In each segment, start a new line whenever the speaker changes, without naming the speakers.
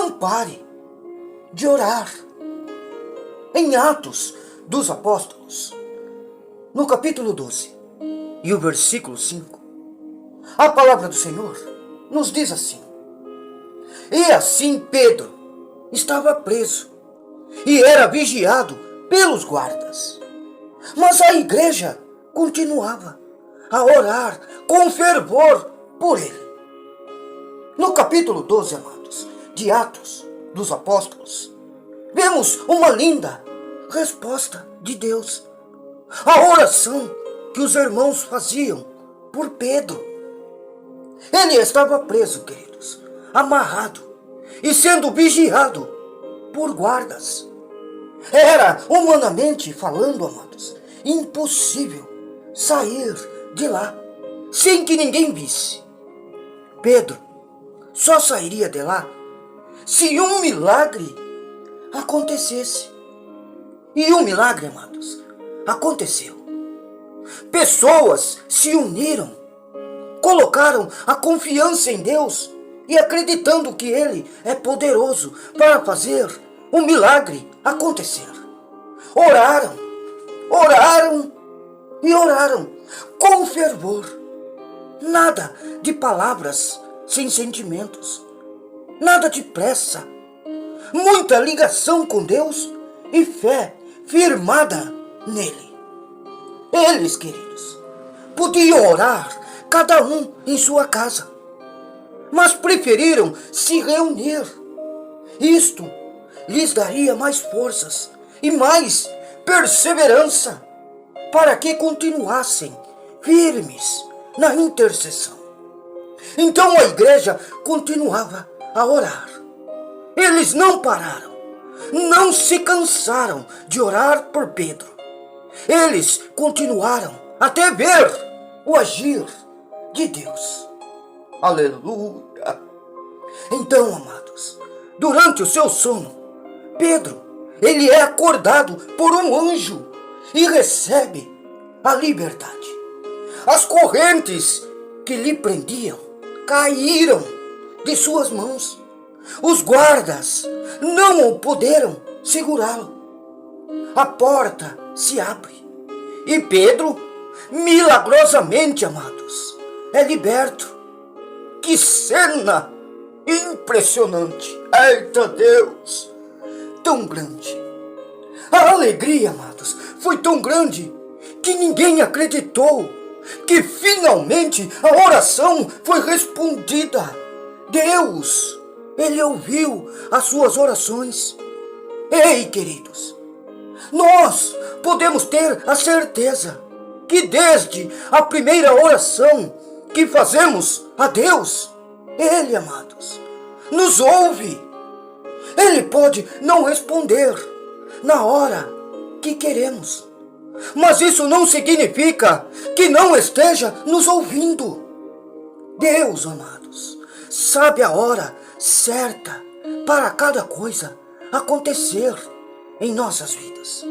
não pare de orar. Em Atos dos Apóstolos, no capítulo 12 e o versículo 5, a palavra do Senhor nos diz assim: E assim Pedro estava preso e era vigiado pelos guardas, mas a igreja continuava a orar com fervor por ele. No capítulo 12, amados, de Atos dos Apóstolos, vemos uma linda resposta de Deus à oração que os irmãos faziam por Pedro. Ele estava preso, queridos, amarrado e sendo vigiado por guardas. Era, humanamente falando, amados, impossível sair de lá sem que ninguém visse. Pedro só sairia de lá se um milagre acontecesse. E um milagre, amados, aconteceu. Pessoas se uniram, colocaram a confiança em Deus e acreditando que Ele é poderoso para fazer um milagre acontecer. Oraram e oraram com fervor. Nada de palavras sem sentimentos, nada de pressa, muita ligação com Deus e fé firmada nele. Eles, queridos, podiam orar cada um em sua casa, mas preferiram se reunir. Isto lhes daria mais forças e mais perseverança para que continuassem firmes na intercessão. Então a igreja continuava a orar. Eles não pararam, não se cansaram de orar por Pedro. Eles continuaram até ver o agir de Deus. Aleluia! Então, amados, durante o seu sono, Pedro, ele é acordado por um anjo e recebe a liberdade. As correntes que lhe prendiam caíram de suas mãos. Os guardas não o puderam segurá-lo. A porta se abre e Pedro, milagrosamente, amados, é liberto. Que cena impressionante! Eita Deus! Tão grande. A alegria, amados, foi tão grande que ninguém acreditou que finalmente a oração foi respondida. Deus, Ele ouviu as suas orações. Ei, queridos, nós podemos ter a certeza que desde a primeira oração que fazemos a Deus, Ele, amados, nos ouve. Ele pode não responder na hora que queremos, mas isso não significa que não esteja nos ouvindo. Deus, amados, sabe a hora certa para cada coisa acontecer em nossas vidas.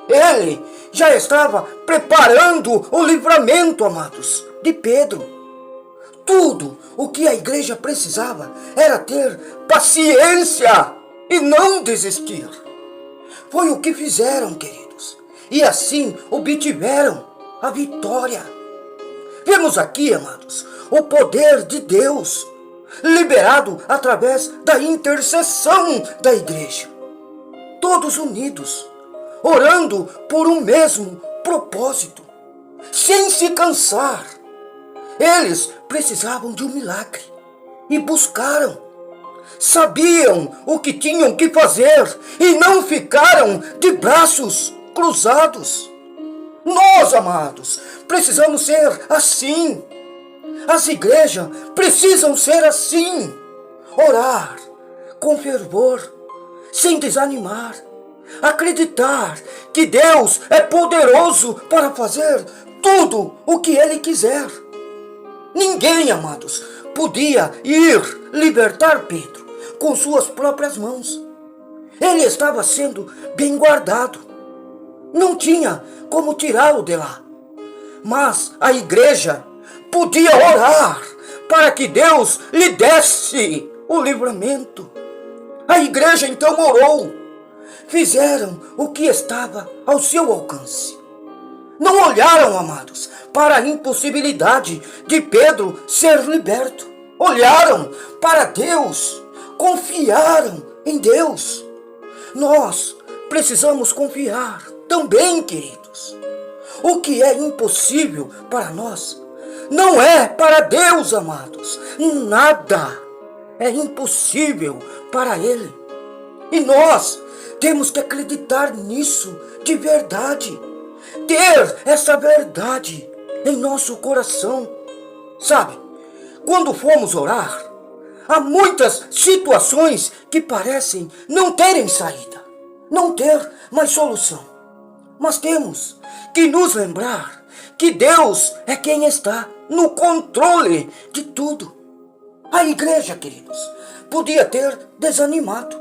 Ele já estava preparando o livramento, amados, de Pedro. Tudo o que a igreja precisava era ter paciência e não desistir. Foi o que fizeram, queridos, e assim obtiveram a vitória. Vemos aqui, amados, o poder de Deus liberado através da intercessão da igreja. Todos unidos, orando por um mesmo propósito, sem se cansar. Eles precisavam de um milagre e buscaram. Sabiam o que tinham que fazer e não ficaram de braços cruzados. Nós, amados, precisamos ser assim. As igrejas precisam ser assim. Orar com fervor, sem desanimar. Acreditar que Deus é poderoso para fazer tudo o que Ele quiser. Ninguém, amados, podia ir libertar Pedro com suas próprias mãos. Ele estava sendo bem guardado. Não tinha como tirá-lo de lá. Mas a igreja podia orar para que Deus lhe desse o livramento. A igreja então orou. Fizeram o que estava ao seu alcance. Não olharam, amados, para a impossibilidade de Pedro ser liberto. Olharam para Deus, confiaram em Deus. Nós precisamos confiar também, queridos. O que é impossível para nós não é para Deus, amados. Nada é impossível para Ele. E nós temos que acreditar nisso de verdade. Ter essa verdade em nosso coração. Sabe, quando formos orar, há muitas situações que parecem não terem saída, não ter mais solução. Mas temos que nos lembrar que Deus é quem está no controle de tudo. A igreja, queridos, podia ter desanimado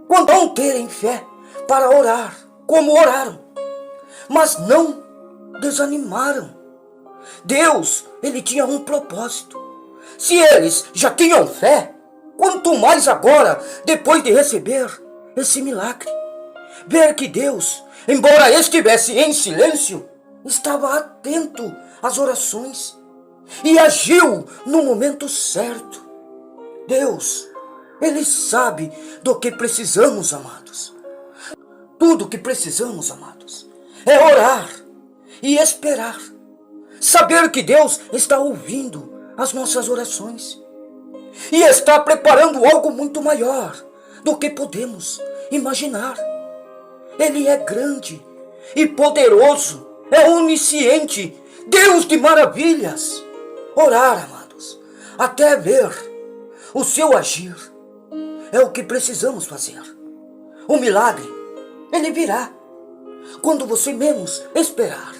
quando não terem fé para orar, como oraram. Mas não desanimaram. Deus, Ele tinha um propósito. Se eles já tinham fé, quanto mais agora, depois de receber esse milagre. Ver que Deus, embora estivesse em silêncio, estava atento às orações e agiu no momento certo. Deus, Ele sabe do que precisamos, amados. Tudo que precisamos, amados, é orar e esperar. Saber que Deus está ouvindo as nossas orações e está preparando algo muito maior do que podemos imaginar. Ele é grande e poderoso, é onisciente, Deus de maravilhas. Orar, amados, até ver o seu agir, é o que precisamos fazer. O milagre, ele virá quando você menos esperar.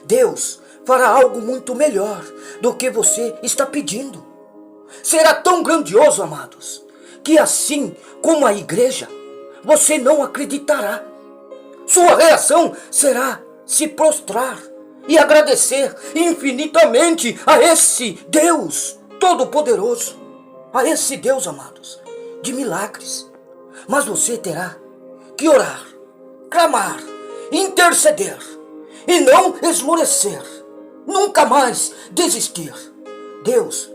Deus fará algo muito melhor do que você está pedindo. Será tão grandioso, amados, que assim como a igreja, você não acreditará. Sua reação será se prostrar e agradecer infinitamente a esse Deus Todo-Poderoso, a esse Deus, amados, de milagres. Mas você terá que orar, clamar, interceder e não esmorecer, nunca mais desistir. Deus,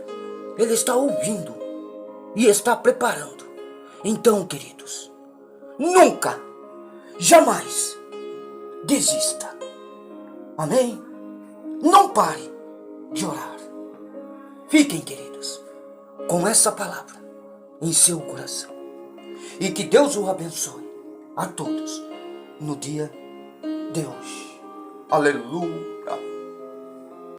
Ele está ouvindo e está preparando. Então, queridos, nunca, jamais desista. Amém? Não pare de orar. Fiquem, queridos, com essa palavra em seu coração. E que Deus o abençoe a todos no dia de hoje. Aleluia.